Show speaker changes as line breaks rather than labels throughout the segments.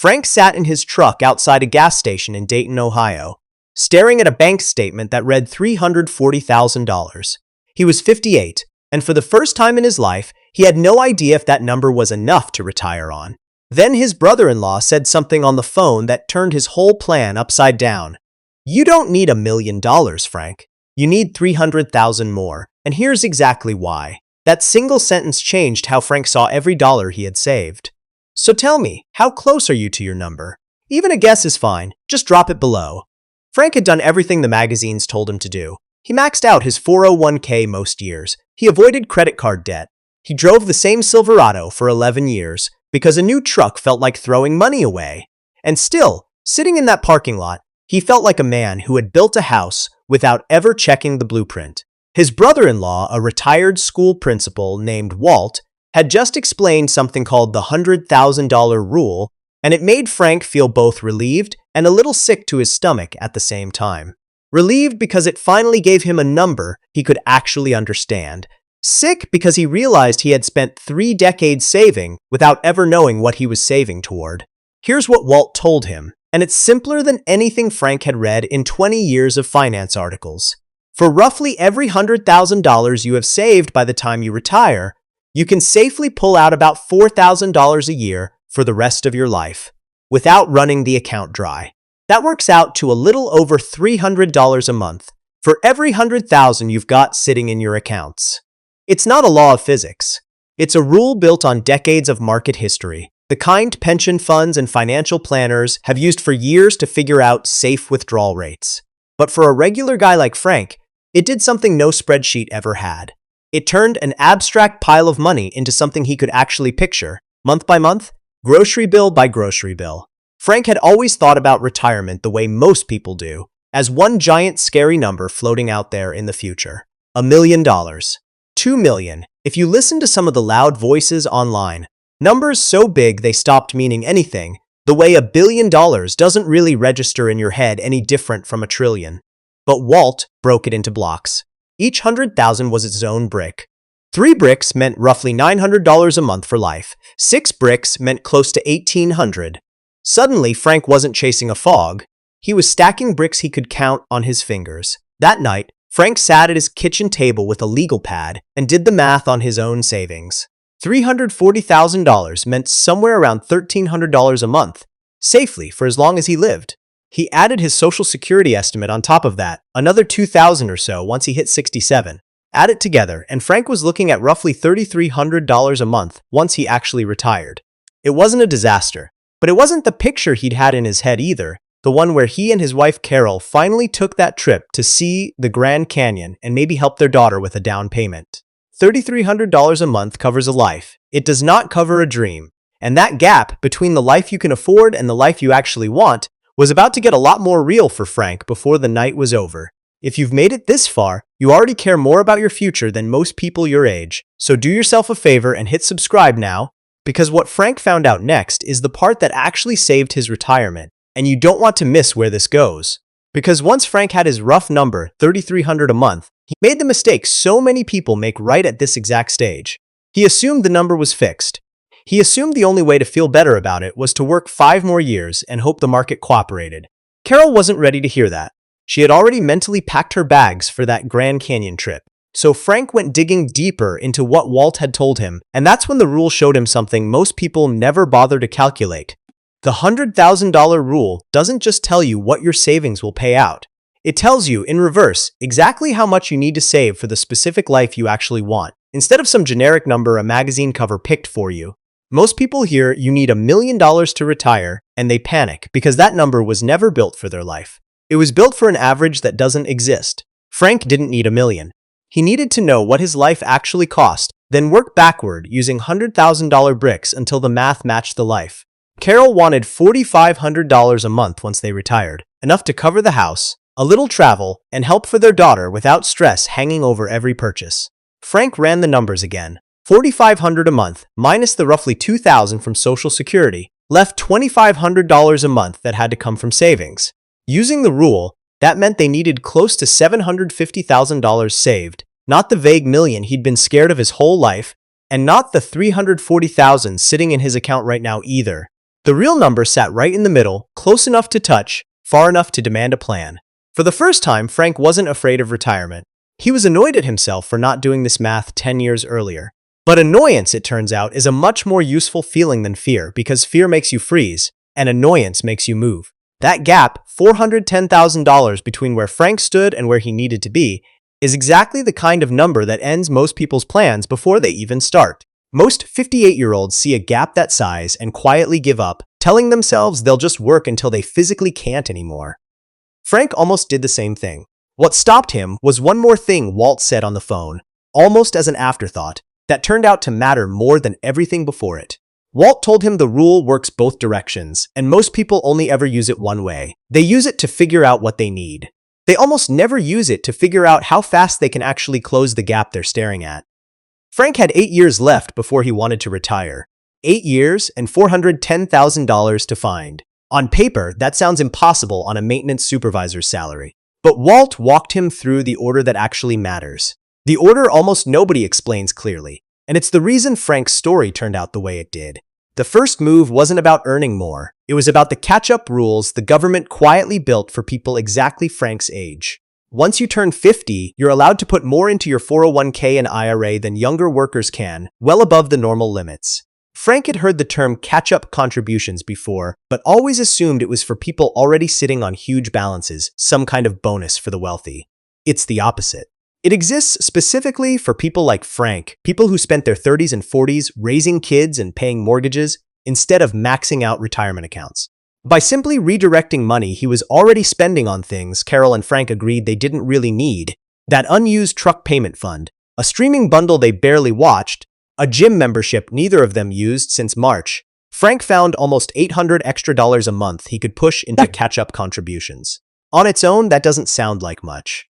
Frank sat in his truck outside a gas station in Dayton, Ohio, staring at a bank statement that read $340,000. He was 58, and for the first time in his life, he had no idea if that number was enough to retire on. Then his brother-in-law said something on the phone that turned his whole plan upside down. "You don't need $1 million, Frank. You need 300,000 more, and here's exactly why." That single sentence changed how Frank saw every dollar he had saved. "So tell me, how close are you to your number? Even a guess is fine, just drop it below." Frank had done everything the magazines told him to do. He maxed out his 401k most years. He avoided credit card debt. He drove the same Silverado for 11 years because a new truck felt like throwing money away. And still, sitting in that parking lot, he felt like a man who had built a house without ever checking the blueprint. His brother-in-law, a retired school principal named Walt, had just explained something called the $100,000 rule, and it made Frank feel both relieved and a little sick to his stomach at the same time. Relieved because it finally gave him a number he could actually understand. Sick because he realized he had spent 3 decades saving without ever knowing what he was saving toward. Here's what Walt told him, and it's simpler than anything Frank had read in 20 years of finance articles. For roughly every $100,000 you have saved by the time you retire, you can safely pull out about $4,000 a year for the rest of your life, without running the account dry. That works out to a little over $300 a month for every $100,000 you've got sitting in your accounts. It's not a law of physics. It's a rule built on decades of market history, the kind pension funds and financial planners have used for years to figure out safe withdrawal rates. But for a regular guy like Frank, it did something no spreadsheet ever had. It turned an abstract pile of money into something he could actually picture, month by month, grocery bill by grocery bill. Frank had always thought about retirement the way most people do, as one giant scary number floating out there in the future. $1 million. $2 million. If you listen to some of the loud voices online, numbers so big they stopped meaning anything, the way $1 billion doesn't really register in your head any different from $1 trillion. But Walt broke it into blocks. Each 100,000 was its own brick. 3 bricks meant roughly $900 a month for life. 6 bricks meant close to $1,800. Suddenly, Frank wasn't chasing a fog. He was stacking bricks he could count on his fingers. That night, Frank sat at his kitchen table with a legal pad and did the math on his own savings. $340,000 meant somewhere around $1,300 a month, safely for as long as he lived. He added his Social Security estimate on top of that, another $2,000 or so once he hit 67. Add it together, and Frank was looking at roughly $3,300 a month once he actually retired. It wasn't a disaster, but it wasn't the picture he'd had in his head either, the one where he and his wife Carol finally took that trip to see the Grand Canyon and maybe help their daughter with a down payment. $3,300 a month covers a life. It does not cover a dream. And that gap between the life you can afford and the life you actually want was about to get a lot more real for Frank before the night was over. If you've made it this far, you already care more about your future than most people your age. So do yourself a favor and hit subscribe now, because what Frank found out next is the part that actually saved his retirement, and you don't want to miss where this goes. Because once Frank had his rough number, $3,300 a month, he made the mistake so many people make right at this exact stage. He assumed the number was fixed. He assumed the only way to feel better about it was to work 5 more years and hope the market cooperated. Carol wasn't ready to hear that. She had already mentally packed her bags for that Grand Canyon trip. So Frank went digging deeper into what Walt had told him, and that's when the rule showed him something most people never bother to calculate. The $100,000 rule doesn't just tell you what your savings will pay out. It tells you, in reverse, exactly how much you need to save for the specific life you actually want, instead of some generic number a magazine cover picked for you. Most people hear you need $1 million to retire, and they panic because that number was never built for their life. It was built for an average that doesn't exist. Frank didn't need $1 million. He needed to know what his life actually cost, then work backward using $100,000 bricks until the math matched the life. Carol wanted $4,500 a month once they retired, enough to cover the house, a little travel, and help for their daughter without stress hanging over every purchase. Frank ran the numbers again. $4,500 a month, minus the roughly $2,000 from Social Security, left $2,500 a month that had to come from savings. Using the rule, that meant they needed close to $750,000 saved, not the vague million he'd been scared of his whole life, and not the $340,000 sitting in his account right now either. The real number sat right in the middle, close enough to touch, far enough to demand a plan. For the first time, Frank wasn't afraid of retirement. He was annoyed at himself for not doing this math 10 years earlier. But annoyance, it turns out, is a much more useful feeling than fear because fear makes you freeze, and annoyance makes you move. That gap, $410,000 between where Frank stood and where he needed to be, is exactly the kind of number that ends most people's plans before they even start. Most 58-year-olds see a gap that size and quietly give up, telling themselves they'll just work until they physically can't anymore. Frank almost did the same thing. What stopped him was one more thing Walt said on the phone, almost as an afterthought, that turned out to matter more than everything before it. Walt told him the rule works both directions, and most people only ever use it one way. They use it to figure out what they need. They almost never use it to figure out how fast they can actually close the gap they're staring at. Frank had 8 years left before he wanted to retire. 8 years and $410,000 to find. On paper, that sounds impossible on a maintenance supervisor's salary. But Walt walked him through the order that actually matters. The order almost nobody explains clearly, and it's the reason Frank's story turned out the way it did. The first move wasn't about earning more. It was about the catch-up rules the government quietly built for people exactly Frank's age. Once you turn 50, you're allowed to put more into your 401k and IRA than younger workers can, well above the normal limits. Frank had heard the term catch-up contributions before, but always assumed it was for people already sitting on huge balances, some kind of bonus for the wealthy. It's the opposite. It exists specifically for people like Frank, people who spent their 30s and 40s raising kids and paying mortgages instead of maxing out retirement accounts. By simply redirecting money he was already spending on things Carol and Frank agreed they didn't really need, that unused truck payment fund, a streaming bundle they barely watched, a gym membership neither of them used since March, Frank found almost $800 extra a month he could push into catch-up contributions. On its own, that doesn't sound like much.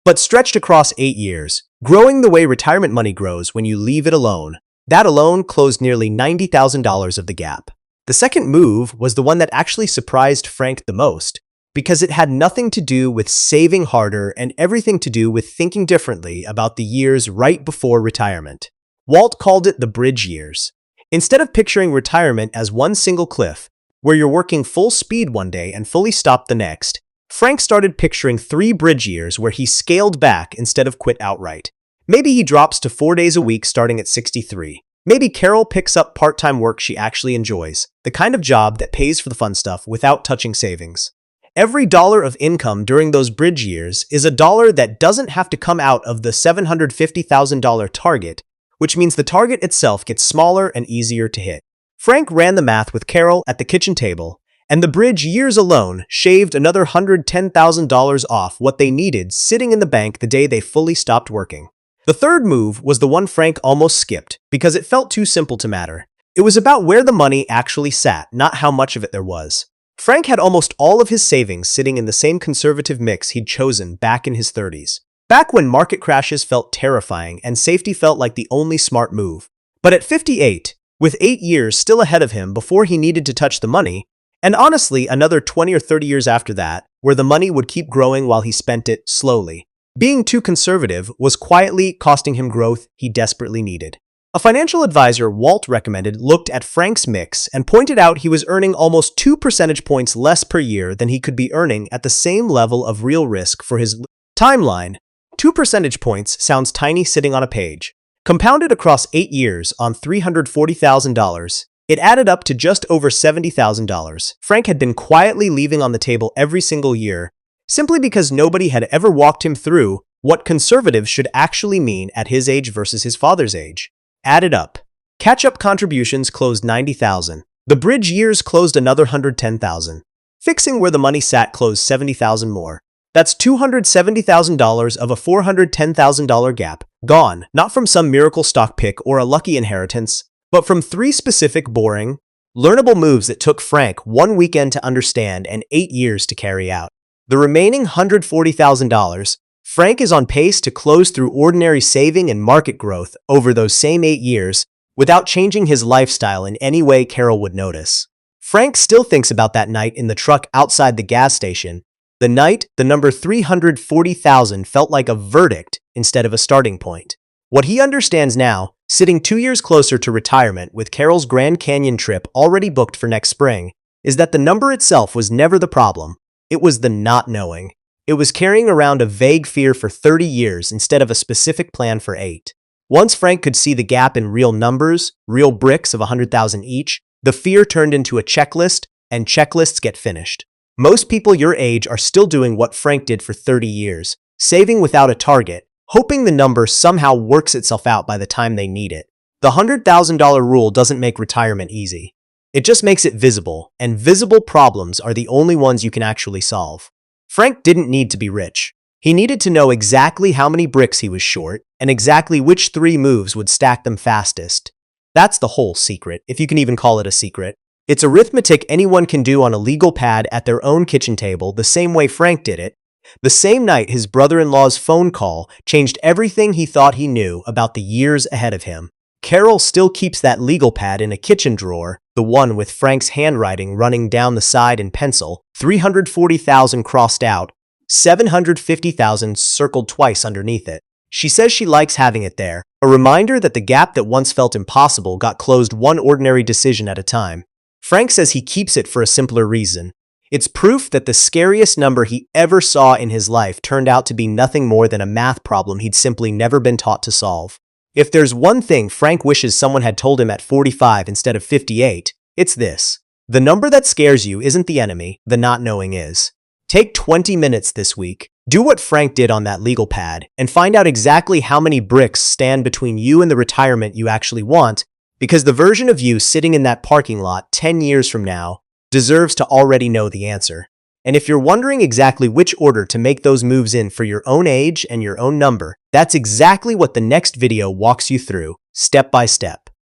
But stretched across 8 years, growing the way retirement money grows when you leave it alone, that alone closed nearly $90,000 of the gap. The second move was the one that actually surprised Frank the most, because it had nothing to do with saving harder and everything to do with thinking differently about the years right before retirement. Walt called it the bridge years. Instead of picturing retirement as one single cliff, where you're working full speed one day and fully stop the next, Frank started picturing 3 bridge years where he scaled back instead of quit outright. Maybe he drops to 4 days a week starting at 63. Maybe Carol picks up part-time work she actually enjoys, the kind of job that pays for the fun stuff without touching savings. Every dollar of income during those bridge years is a dollar that doesn't have to come out of the $750,000 target, which means the target itself gets smaller and easier to hit. Frank ran the math with Carol at the kitchen table, and the bridge years alone shaved another $110,000 off what they needed sitting in the bank the day they fully stopped working. The third move was the one Frank almost skipped because it felt too simple to matter. It was about where the money actually sat, not how much of it there was. Frank had almost all of his savings sitting in the same conservative mix he'd chosen back in his 30s. Back when market crashes felt terrifying and safety felt like the only smart move. But at 58, with 8 years still ahead of him before he needed to touch the money, and honestly another 20 or 30 years after that, where the money would keep growing while he spent it slowly, being too conservative was quietly costing him growth he desperately needed. A financial advisor Walt recommended looked at Frank's mix and pointed out he was earning almost 2 percentage points less per year than he could be earning at the same level of real risk for his timeline. 2 percentage points sounds tiny sitting on a page. Compounded across 8 years on $340,000, it added up to just over $70,000 Frank had been quietly leaving on the table every single year, simply because nobody had ever walked him through what conservative should actually mean at his age versus his father's age. Added up. Catch-up contributions closed $90,000. The bridge years closed another $110,000. Fixing where the money sat closed $70,000 more. That's $270,000 of a $410,000 gap, gone, not from some miracle stock pick or a lucky inheritance, but from 3 specific boring, learnable moves that took Frank 1 weekend to understand and 8 years to carry out. The remaining $140,000, Frank is on pace to close through ordinary saving and market growth over those same 8 years without changing his lifestyle in any way Carol would notice. Frank still thinks about that night in the truck outside the gas station. The night the number 340,000 felt like a verdict instead of a starting point. What he understands now, Sitting 2 years closer to retirement with Carol's Grand Canyon trip already booked for next spring, is that the number itself was never the problem. It was the not knowing. It was carrying around a vague fear for 30 years instead of a specific plan for 8. Once Frank could see the gap in real numbers, real bricks of 100,000 each, the fear turned into a checklist, and checklists get finished. Most people your age are still doing what Frank did for 30 years, saving without a target, hoping the number somehow works itself out by the time they need it. The $100,000 rule doesn't make retirement easy. It just makes it visible, and visible problems are the only ones you can actually solve. Frank didn't need to be rich. He needed to know exactly how many bricks he was short, and exactly which 3 moves would stack them fastest. That's the whole secret, if you can even call it a secret. It's arithmetic anyone can do on a legal pad at their own kitchen table the same way Frank did it. The same night his brother-in-law's phone call changed everything he thought he knew about the years ahead of him. Carol still keeps that legal pad in a kitchen drawer, the one with Frank's handwriting running down the side in pencil, 340,000 crossed out, 750,000 circled twice underneath it. She says she likes having it there, a reminder that the gap that once felt impossible got closed one ordinary decision at a time. Frank says he keeps it for a simpler reason. It's proof that the scariest number he ever saw in his life turned out to be nothing more than a math problem he'd simply never been taught to solve. If there's one thing Frank wishes someone had told him at 45 instead of 58, it's this. The number that scares you isn't the enemy, the not knowing is. Take 20 minutes this week, do what Frank did on that legal pad, and find out exactly how many bricks stand between you and the retirement you actually want, because the version of you sitting in that parking lot 10 years from now deserves to already know the answer. And if you're wondering exactly which order to make those moves in for your own age and your own number, that's exactly what the next video walks you through, step by step.